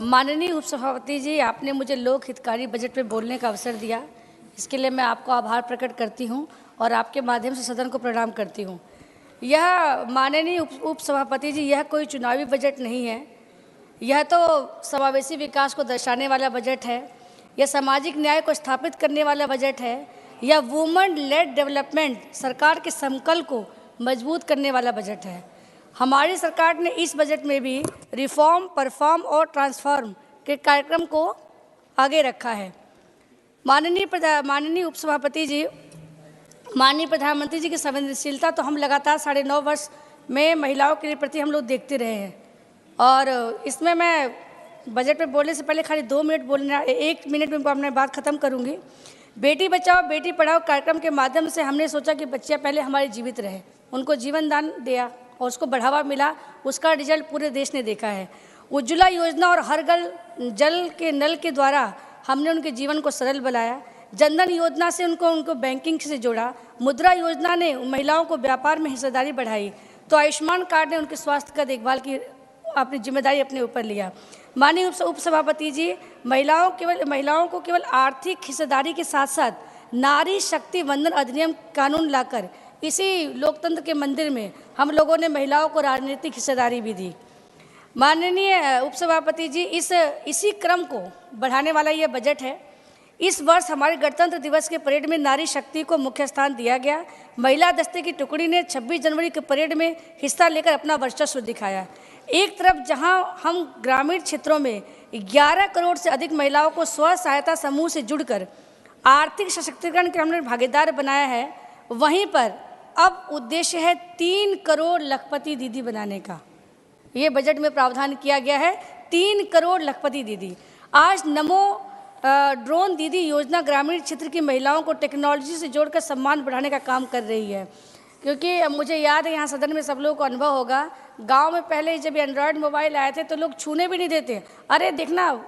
माननीय उपसभापति जी, आपने मुझे लोक हितकारी बजट पे बोलने का अवसर दिया, इसके लिए मैं आपको आभार प्रकट करती हूं और आपके माध्यम से सदन को प्रणाम करती हूं। यह माननीय उपसभापति जी, यह कोई चुनावी बजट नहीं है, यह तो समावेशी विकास को दर्शाने वाला बजट है, यह सामाजिक न्याय को स्थापित करने वाला बजट है, यह वुमेन लेड डेवलपमेंट सरकार के संकल्प को मजबूत करने वाला बजट है। हमारी सरकार ने इस बजट में भी रिफॉर्म, परफॉर्म और ट्रांसफॉर्म के कार्यक्रम को आगे रखा है। माननीय उपसभापति जी, माननीय प्रधानमंत्री जी की संवेदनशीलता तो हम लगातार 9.5 वर्ष में महिलाओं के प्रति हम लोग देखते रहे हैं, और इसमें मैं बजट पे बोलने से पहले खाली 2 मिनट बोलना, 1 मिनट में अपनी बात खत्म करूंगी। बेटी बचाओ बेटी पढ़ाओ कार्यक्रम के माध्यम से हमने सोचा कि बच्चियां पहले हमारे जीवित रहे, उनको जीवन दान दिया और उसको बढ़ावा मिला, उसका रिजल्ट पूरे देश ने देखा है। उज्ज्वला योजना और हर घर जल के नल के द्वारा हमने उनके जीवन को सरल बनाया। जनधन योजना से उनको बैंकिंग से जोड़ा। मुद्रा योजना ने महिलाओं को व्यापार में हिस्सेदारी बढ़ाई। तो आयुष्मान कार्ड ने उनके स्वास्थ्य का देखभाल की अपनी जिम्मेदारी अपने ऊपर लिया। माननीय उपसभापति जी, महिलाओं को केवल आर्थिक हिस्सेदारी के साथ साथ नारी शक्ति वंदन अधिनियम कानून लाकर इसी लोकतंत्र के मंदिर में हम लोगों ने महिलाओं को राजनीतिक हिस्सेदारी भी दी। माननीय उपसभापति जी, इसी क्रम को बढ़ाने वाला यह बजट है। इस वर्ष हमारे गणतंत्र दिवस के परेड में नारी शक्ति को मुख्य स्थान दिया गया। महिला दस्ते की टुकड़ी ने 26 जनवरी के परेड में हिस्सा लेकर अपना वर्चस्व दिखाया। एक तरफ जहां हम ग्रामीण क्षेत्रों में 11 करोड़ से अधिक महिलाओं को स्व सहायता समूह से जुड़कर आर्थिक सशक्तिकरण के हमने भागीदार बनाया है, वहीं पर अब उद्देश्य है 3 करोड़ लखपति दीदी बनाने का। ये बजट में प्रावधान किया गया है, 3 करोड़ लखपति दीदी। आज नमो ड्रोन दीदी योजना ग्रामीण क्षेत्र की महिलाओं को टेक्नोलॉजी से जोड़कर सम्मान बढ़ाने का काम कर रही है। क्योंकि मुझे याद है, यहाँ सदन में सब लोगों को अनुभव होगा, गांव में पहले जब एंड्रॉयड मोबाइल आए थे तो लोग छूने भी नहीं देते, अरे देखना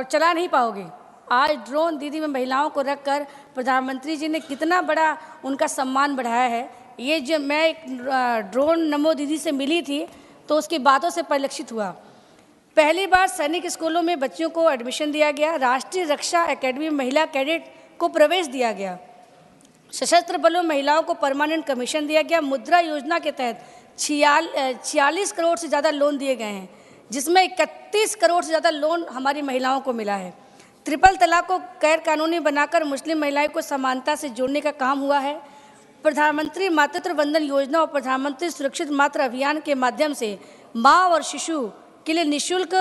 चला नहीं पाओगे। आज ड्रोन दीदी में महिलाओं को रखकर प्रधानमंत्री जी ने कितना बड़ा उनका सम्मान बढ़ाया है। ये जो मैं एक ड्रोन नमो दीदी से मिली थी तो उसकी बातों से परिलक्षित हुआ। पहली बार सैनिक स्कूलों में बच्चियों को एडमिशन दिया गया। राष्ट्रीय रक्षा एकेडमी में महिला कैडेट को प्रवेश दिया गया। सशस्त्र बलों में महिलाओं को परमानेंट कमीशन दिया गया। मुद्रा योजना के तहत 46 करोड़ से ज़्यादा लोन दिए गए हैं, जिसमें 31 करोड़ से ज़्यादा लोन हमारी महिलाओं को मिला है। ट्रिपल तलाक को गैर कानूनी बनाकर मुस्लिम महिलाओं को समानता से जोड़ने का काम हुआ है। प्रधानमंत्री मातृत्व वंदन योजना और प्रधानमंत्री सुरक्षित मातृ अभियान के माध्यम से माँ और शिशु के लिए निःशुल्क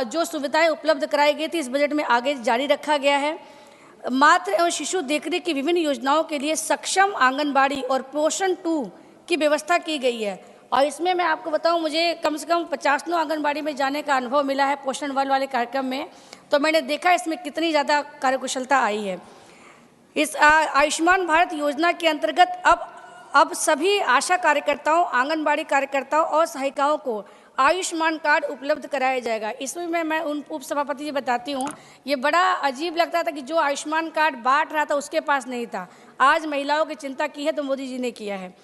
जो सुविधाएं उपलब्ध कराई गई थी, इस बजट में आगे जारी रखा गया है। मातृ एवं शिशु देखरेख की विभिन्न योजनाओं के लिए सक्षम आंगनबाड़ी और पोषण 2 की व्यवस्था की गई है। और इसमें मैं आपको बताऊं, मुझे कम से कम 50 आंगनबाड़ी में जाने का अनुभव मिला है पोषण वाले कार्यक्रम में, तो मैंने देखा इसमें कितनी ज़्यादा कार्यकुशलता आई है। इस आयुष्मान भारत योजना के अंतर्गत अब सभी आशा कार्यकर्ताओं, आंगनबाड़ी कार्यकर्ताओं और सहायिकाओं को आयुष्मान कार्ड उपलब्ध कराया जाएगा। इसमें मैं उन उपसभापति जी बताती हूँ, ये बड़ा अजीब लगता था कि जो आयुष्मान कार्ड बांट रहा था उसके पास नहीं था। आज महिलाओं की चिंता की है तो मोदी जी ने किया है।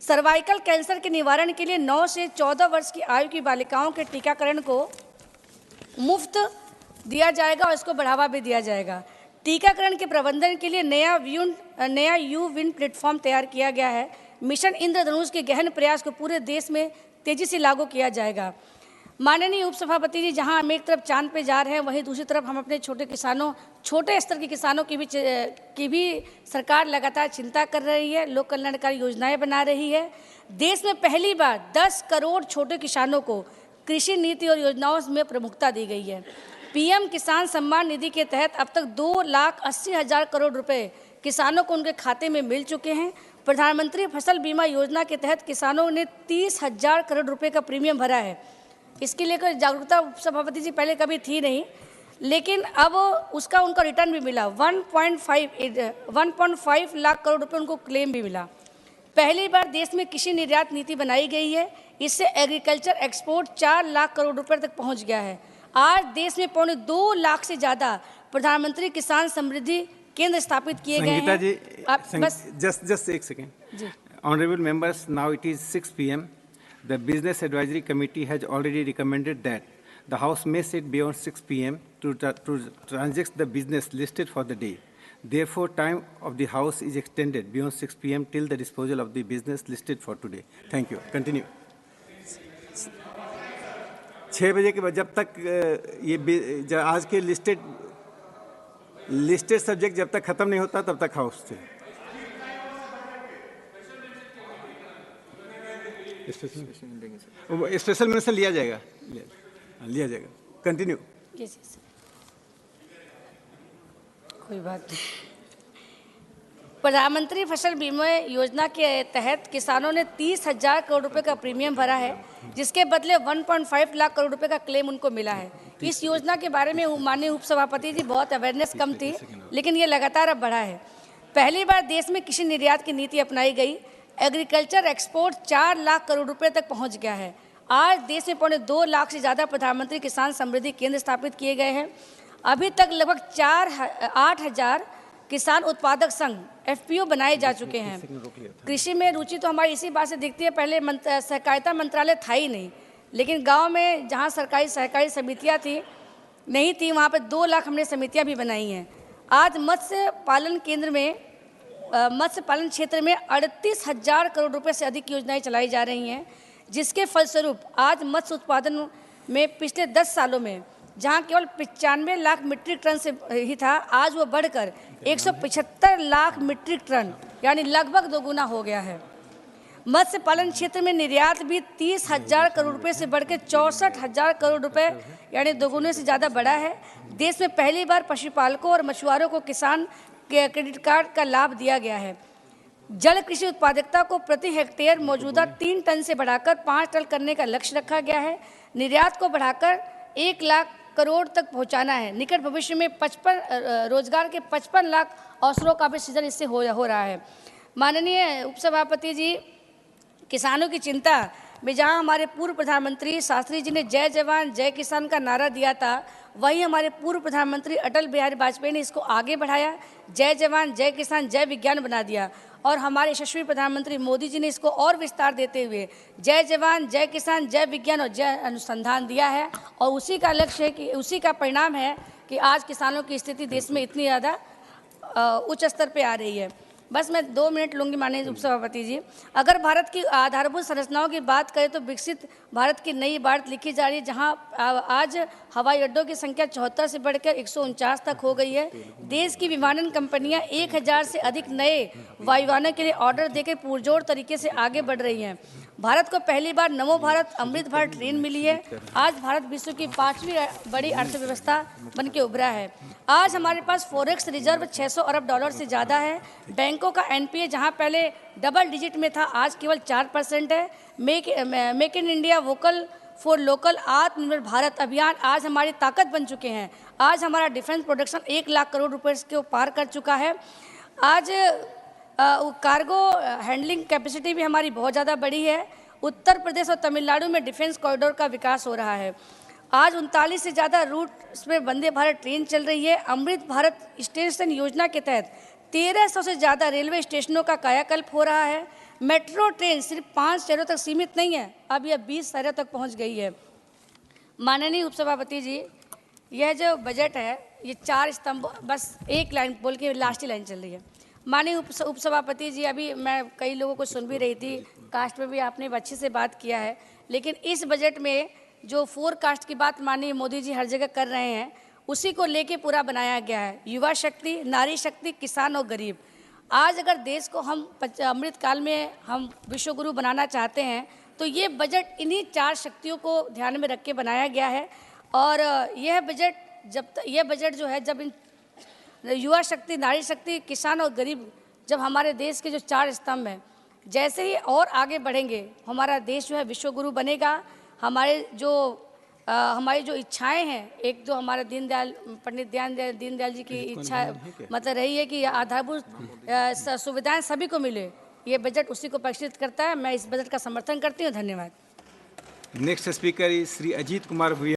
सर्वाइकल कैंसर के निवारण के लिए 9 से 14 वर्ष की आयु की बालिकाओं के टीकाकरण को मुफ्त दिया जाएगा और इसको बढ़ावा भी दिया जाएगा। टीकाकरण के प्रबंधन के लिए नया यू-विन प्लेटफॉर्म तैयार किया गया है। मिशन इंद्रधनुष के गहन प्रयास को पूरे देश में तेजी से लागू किया जाएगा। माननीय उपसभापति जी, जहां हम एक तरफ चांद पे जा रहे हैं, वहीं दूसरी तरफ हम अपने छोटे स्तर के किसानों की भी सरकार लगातार चिंता कर रही है, लोक कल्याणकारी योजनाएं बना रही है। देश में पहली बार 10 करोड़ छोटे किसानों को कृषि नीति और योजनाओं में प्रमुखता दी गई है। पीएम किसान सम्मान निधि के तहत अब तक 2,80,000 करोड़ रुपए किसानों को उनके खाते में मिल चुके हैं। प्रधानमंत्री फसल बीमा योजना के तहत किसानों ने 30,000 करोड़ रुपए का प्रीमियम भरा है। इसके लिए कोई जागरूकता उपसभापति जी पहले कभी थी नहीं, लेकिन अब उनका रिटर्न भी मिला। 1.5 लाख करोड़ रुपए उनको क्लेम भी मिला। पहली बार देश में कृषि निर्यात नीति बनाई गई है। इससे एग्रीकल्चर एक्सपोर्ट 4 लाख करोड़ रुपए तक पहुंच गया है। आज देश में 2.25 लाख से ज़्यादा प्रधानमंत्री किसान समृद्धि केंद्र स्थापित किए गए हैं। जी, just एक second. Honorable members, now it is 6 p.m. The Business Advisory Committee has already recommended that The House may sit beyond 6 p.m. to transact the business listed for the day. Therefore, time of the House is extended beyond 6 p.m. till the disposal of the business listed for today. Thank you. Continue. 6 बजे के बाद जब तक ये आज के listed subject जब तक खत्म नहीं होता तब तक हाउस से स्पेशल में से लिया जाएगा कंटिन्यू। कोई बात नहीं। प्रधानमंत्री फसल बीमा योजना के तहत किसानों ने 30,000 करोड़ रुपए का प्रीमियम भरा है, जिसके बदले 1.5 लाख करोड़ रुपए का क्लेम उनको मिला है। इस योजना के बारे में माननीय उपसभापति जी बहुत अवेयरनेस कम थी, लेकिन ये लगातार अब बढ़ा है। पहली बार देश में कृषि निर्यात की नीति अपनाई गई। एग्रीकल्चर एक्सपोर्ट 4 लाख करोड़ रुपए तक पहुंच गया है। आज देश में 2.25 लाख से ज़्यादा प्रधानमंत्री किसान समृद्धि केंद्र स्थापित किए गए हैं। अभी तक लगभग 8,000 किसान उत्पादक संघ FPO बनाए जा चुके हैं। कृषि में रुचि तो हमारी इसी बात से दिखती है, पहले सहकारिता मंत्रालय था ही नहीं, लेकिन गांव में जहां सरकारी सहकारी समितियां थी नहीं थी, वहां पे 2 लाख हमने समितियां भी बनाई हैं। आज मत्स्य पालन क्षेत्र में 38,000 करोड़ रुपए से अधिक योजनाएं चलाई जा रही हैं, जिसके फलस्वरूप आज मत्स्य उत्पादन में पिछले 10 सालों में जहां केवल 95 लाख मीट्रिक टन से ही था, आज वो बढ़कर 175 लाख मीट्रिक टन यानी लगभग दोगुना हो गया है। मत्स्य पालन क्षेत्र में निर्यात भी 30,000 करोड़ रुपए से बढ़कर 64,000 करोड़ रुपए यानी दोगुने से ज़्यादा बढ़ा है। देश में पहली बार पशुपालकों और मछुआरों को किसान के क्रेडिट कार्ड का लाभ दिया गया है। जल कृषि उत्पादकता को प्रति हेक्टेयर मौजूदा 3 टन से बढ़ाकर 5 टन करने का लक्ष्य रखा गया है। निर्यात को बढ़ाकर 1 लाख करोड़ तक पहुंचाना है। निकट भविष्य में रोजगार के 55 लाख अवसरों का भी सृजन इससे हो रहा है। माननीय उपसभापति जी, किसानों की चिंता में जहां हमारे पूर्व प्रधानमंत्री शास्त्री जी ने जय जवान जय किसान का नारा दिया था, वही हमारे पूर्व प्रधानमंत्री अटल बिहारी वाजपेयी ने इसको आगे बढ़ाया, जय जवान जय किसान जय विज्ञान बना दिया, और हमारे यशस्वी प्रधानमंत्री मोदी जी ने इसको और विस्तार देते हुए जय जवान जय किसान जय विज्ञान और जय अनुसंधान दिया है। और उसी का लक्ष्य है कि उसी का परिणाम है कि आज किसानों की स्थिति देश में इतनी ज़्यादा उच्च स्तर पे आ रही है। बस मैं 2 मिनट लूँगी माननीय उपसभापति जी। अगर भारत की आधारभूत संरचनाओं की बात करें तो विकसित भारत की नई इबारत लिखी जा रही है, जहां आज हवाई अड्डों की संख्या 74 से बढ़कर 149 तक हो गई है। देश की विमानन कंपनियां 1000 से अधिक नए वायुयानों के लिए ऑर्डर देकर पुरजोर तरीके से आगे बढ़ रही हैं। भारत को पहली बार नमो भारत अमृत भारत ट्रेन मिली है। आज भारत विश्व की 5वीं बड़ी अर्थव्यवस्था बन के उभरा है। आज हमारे पास फॉरेक्स रिजर्व 600 अरब डॉलर से ज़्यादा है। बैंकों का NPA जहां पहले डबल डिजिट में था, आज केवल 4% है। Make in India vocal for local आत्मनिर्भर भारत अभियान आज हमारी ताकत बन चुके हैं। आज हमारा डिफेंस प्रोडक्शन 1 लाख करोड़ रुपए को पार कर चुका है। आज कार्गो हैंडलिंग कैपेसिटी भी हमारी बहुत ज़्यादा बढ़ी है। उत्तर प्रदेश और तमिलनाडु में डिफेंस कॉरिडोर का विकास हो रहा है। आज 39 से ज़्यादा रूट्स में वंदे भारत ट्रेन चल रही है। अमृत भारत स्टेशन योजना के तहत 1300 से ज़्यादा रेलवे स्टेशनों का कायाकल्प हो रहा है। मेट्रो ट्रेन सिर्फ 5 शहरों तक सीमित नहीं है, अब यह 20 शहरों तक पहुंच गई है। माननीय उपसभापति जी, यह जो बजट है ये 4 स्तंभ, बस एक लाइन बोल के लास्ट ही लाइन चल रही है। माननीय उपसभापति जी, अभी मैं कई लोगों को सुन भी रही थी, कास्ट में भी आपने अच्छे से बात किया है, लेकिन इस बजट में जो 4 कास्ट की बात माननीय मोदी जी हर जगह कर रहे हैं, उसी को लेके पूरा बनाया गया है। युवा शक्ति, नारी शक्ति, किसान और गरीब। आज अगर देश को हम अमृत काल में हम विश्व गुरु बनाना चाहते हैं तो ये बजट इन्हीं 4 शक्तियों को ध्यान में रख के बनाया गया है। और यह बजट जो है, जब इन युवा शक्ति, नारी शक्ति, किसान और गरीब, जब हमारे देश के जो 4 स्तंभ हैं, जैसे ही और आगे बढ़ेंगे हमारा देश जो है विश्व गुरु बनेगा। हमारी जो इच्छाएं हैं, एक जो हमारा पंडित दीनदयाल जी की इच्छा मतलब रही है कि आधारभूत सुविधाएं सभी को मिले, ये बजट उसी को परिष्कृत करता है। मैं इस बजट का समर्थन करती हूँ। धन्यवाद। Next speaker is Shri Ajit Kumar भुइया।